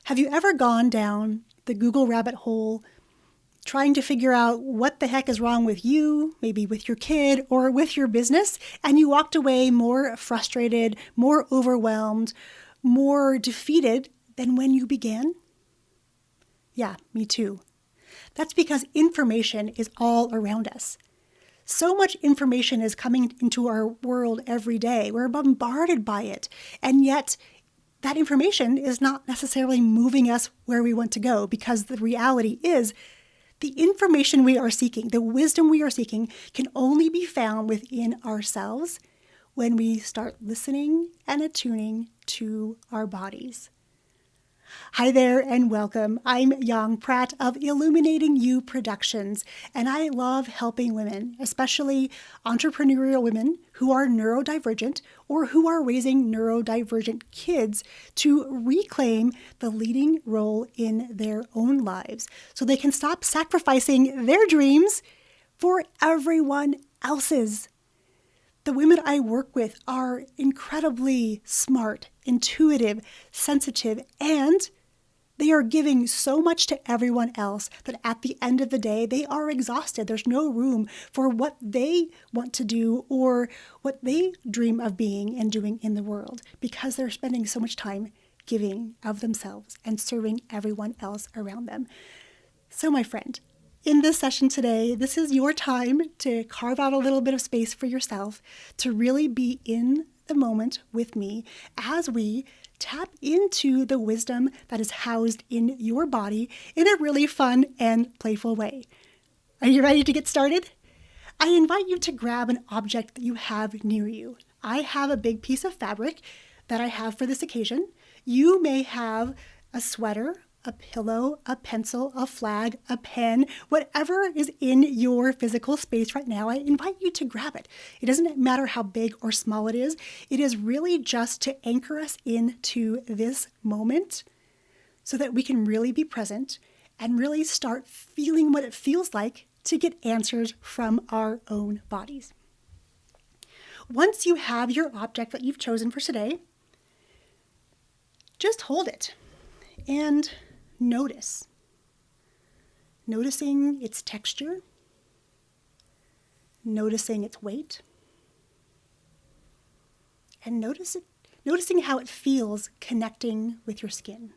Have you ever gone down the Google rabbit hole trying to figure out what the heck is wrong with you, maybe with your kid or with your business, and you walked away more frustrated, more overwhelmed, more defeated than when you began? Yeah, me too. That's because information is all around us. So much information is coming into our world every day. We're bombarded by it. And yet, that information is not necessarily moving us where we want to go, because the reality is the information we are seeking, the wisdom we are seeking, can only be found within ourselves when we start listening and attuning to our bodies. Hi there and welcome. I'm Yang Pratt of Illuminating You Productions, and I love helping women, especially entrepreneurial women who are neurodivergent or who are raising neurodivergent kids, to reclaim the leading role in their own lives so they can stop sacrificing their dreams for everyone else's. The women I work with are incredibly smart, intuitive, sensitive, and they are giving so much to everyone else that at the end of the day, they are exhausted. There's no room for what they want to do or what they dream of being and doing in the world, because they're spending so much time giving of themselves and serving everyone else around them. So my friend, in this session today, this is your time to carve out a little bit of space for yourself to really be in the moment with me as we tap into the wisdom that is housed in your body in a really fun and playful way. Are you ready to get started? I invite you to grab an object that you have near you. I have a big piece of fabric that I have for this occasion. You may have a sweater, a pillow, a pencil, a flag, a pen, whatever is in your physical space right now. I invite you to grab it. It doesn't matter how big or small it is. It is really just to anchor us into this moment so that we can really be present and really start feeling what it feels like to get answers from our own bodies. Once you have your object that you've chosen for today, just hold it and noticing its texture, noticing its weight, and noticing how it feels connecting with your skin.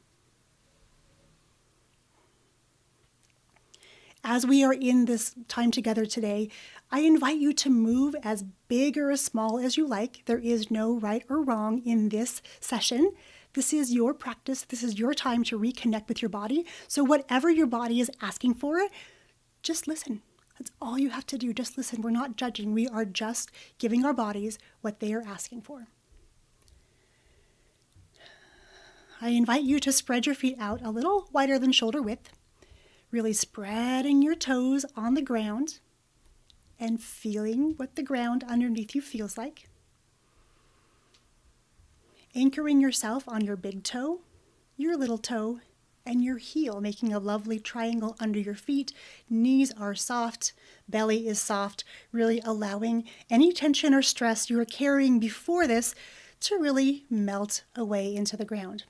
As we are in this time together today, I invite you to move as big or as small as you like. There is no right or wrong in this session. This is your practice. This is your time to reconnect with your body. So whatever your body is asking for, just listen. That's all you have to do. Just listen. We're not judging. We are just giving our bodies what they are asking for. I invite you to spread your feet out a little wider than shoulder width, really spreading your toes on the ground and feeling what the ground underneath you feels like. Anchoring yourself on your big toe, your little toe, and your heel, making a lovely triangle under your feet. Knees are soft, belly is soft, really allowing any tension or stress you are carrying before this to really melt away into the ground.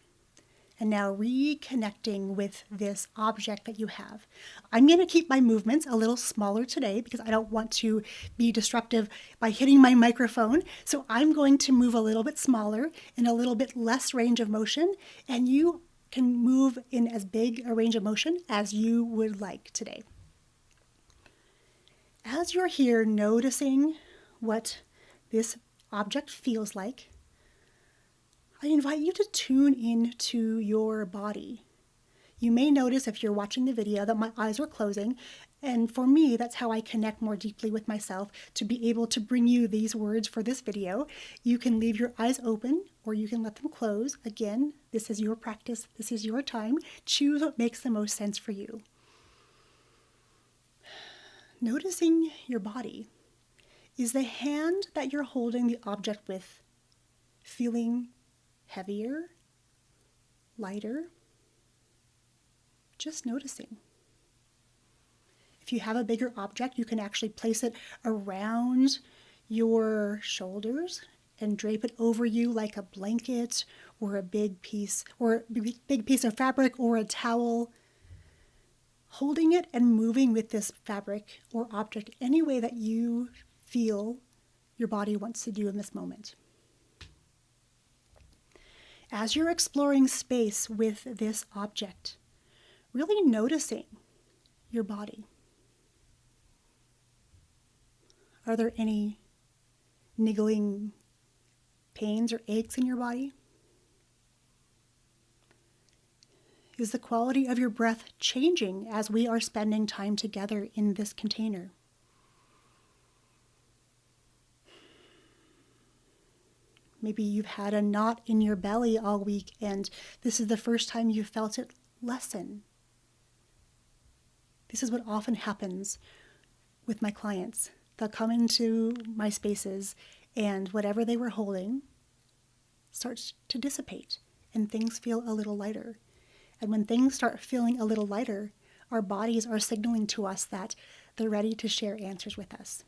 And now reconnecting with this object that you have. I'm going to keep my movements a little smaller today because I don't want to be disruptive by hitting my microphone. So I'm going to move a little bit smaller in a little bit less range of motion, and you can move in as big a range of motion as you would like today. As you're here noticing what this object feels like, I invite you to tune in to your body. You may notice if you're watching the video that my eyes are closing, and for me, that's how I connect more deeply with myself to be able to bring you these words for this video. You can leave your eyes open or you can let them close. Again, this is your practice. This is your time. Choose what makes the most sense for you. Noticing your body. Is the hand that you're holding the object with feeling heavier, lighter? Just noticing. If you have a bigger object, you can actually place it around your shoulders and drape it over you like a blanket or a big piece of fabric or a towel, holding it and moving with this fabric or object any way that you feel your body wants to do in this moment. As you're exploring space with this object, really noticing your body. Are there any niggling pains or aches in your body? Is the quality of your breath changing as we are spending time together in this container? Maybe you've had a knot in your belly all week and this is the first time you felt it lessen. This is what often happens with my clients. They'll come into my spaces and whatever they were holding starts to dissipate and things feel a little lighter. And when things start feeling a little lighter, our bodies are signaling to us that they're ready to share answers with us.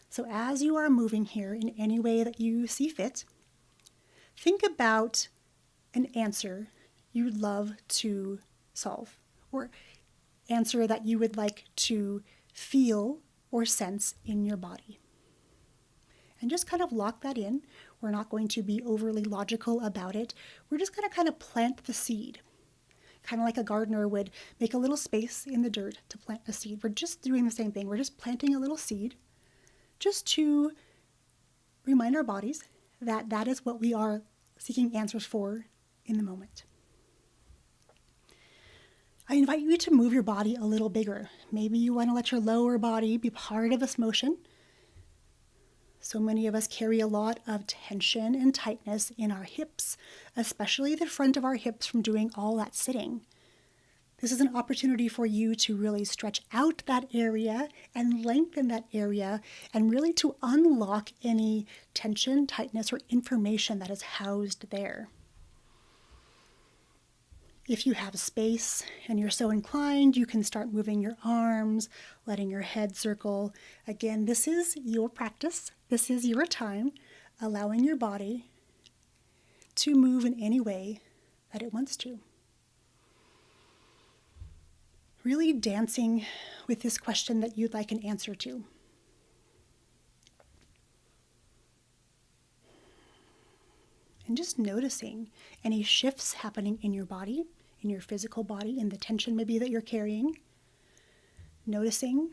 So as you are moving here in any way that you see fit, think about an answer you'd love to solve or answer that you would like to feel or sense in your body. And just kind of lock that in. We're not going to be overly logical about it. We're just going to kind of plant the seed. Kind of like a gardener would make a little space in the dirt to plant a seed. We're just doing the same thing. We're just planting a little seed just to remind our bodies that that is what we are seeking answers for in the moment. I invite you to move your body a little bigger. Maybe you want to let your lower body be part of this motion. So many of us carry a lot of tension and tightness in our hips, especially the front of our hips from doing all that sitting. This is an opportunity for you to really stretch out that area and lengthen that area and really to unlock any tension, tightness, or information that is housed there. If you have space and you're so inclined, you can start moving your arms, letting your head circle. Again, this is your practice. This is your time, allowing your body to move in any way that it wants to. Really dancing with this question that you'd like an answer to. And just noticing any shifts happening in your body, in your physical body, in the tension maybe that you're carrying. Noticing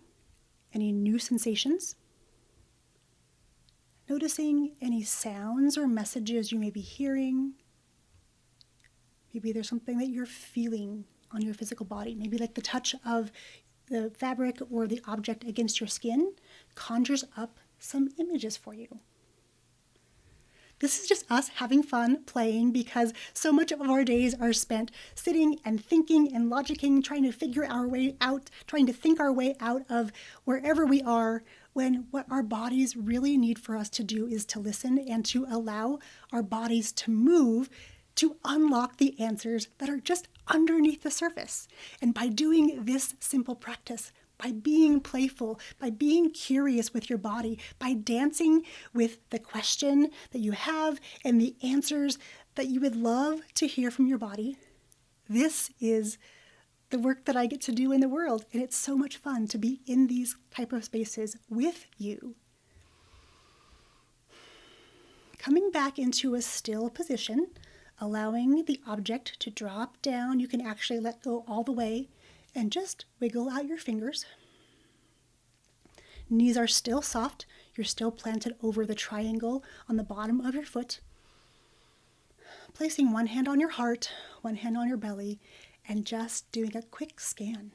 any new sensations. Noticing any sounds or messages you may be hearing. Maybe there's something that you're feeling on your physical body. Maybe like the touch of the fabric or the object against your skin conjures up some images for you. This is just us having fun playing because so much of our days are spent sitting and thinking and logicking, trying to figure our way out, trying to think our way out of wherever we are, when what our bodies really need for us to do is to listen and to allow our bodies to move to unlock the answers that are just underneath the surface. And by doing this simple practice, by being playful, by being curious with your body, by dancing with the question that you have and the answers that you would love to hear from your body, this is the work that I get to do in the world. And it's so much fun to be in these type of spaces with you. Coming back into a still position, allowing the object to drop down. You can actually let go all the way and just wiggle out your fingers. Knees are still soft. You're still planted over the triangle on the bottom of your foot. Placing one hand on your heart, one hand on your belly, and just doing a quick scan.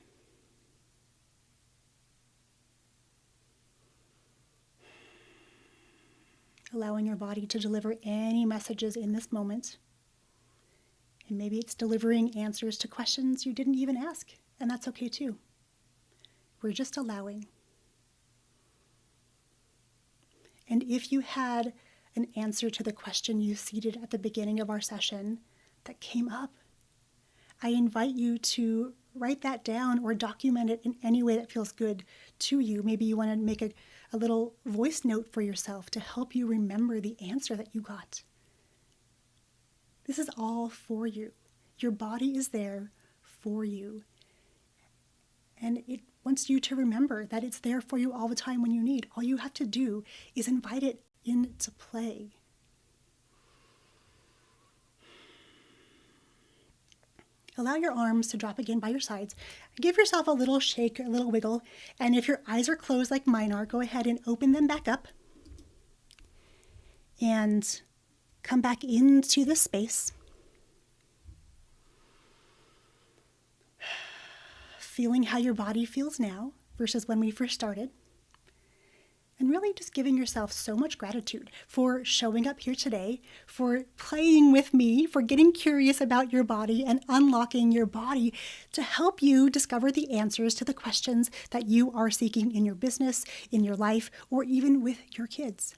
Allowing your body to deliver any messages in this moment. And maybe it's delivering answers to questions you didn't even ask, and that's okay too. We're just allowing. And if you had an answer to the question you seated at the beginning of our session that came up, I invite you to write that down or document it in any way that feels good to you. Maybe you want to make a little voice note for yourself to help you remember the answer that you got. This is all for you. Your body is there for you. And it wants you to remember that it's there for you all the time when you need. All you have to do is invite it into play. Allow your arms to drop again by your sides. Give yourself a little shake, a little wiggle. And if your eyes are closed like mine are, go ahead and open them back up. And come back into the space. Feeling how your body feels now versus when we first started. And really just giving yourself so much gratitude for showing up here today, for playing with me, for getting curious about your body and unlocking your body to help you discover the answers to the questions that you are seeking in your business, in your life, or even with your kids.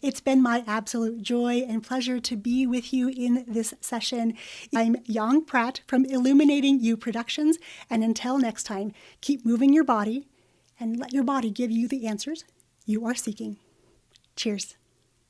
It's been my absolute joy and pleasure to be with you in this session. I'm Yang Pratt from Illuminating You Productions, and until next time, keep moving your body and let your body give you the answers you are seeking. Cheers.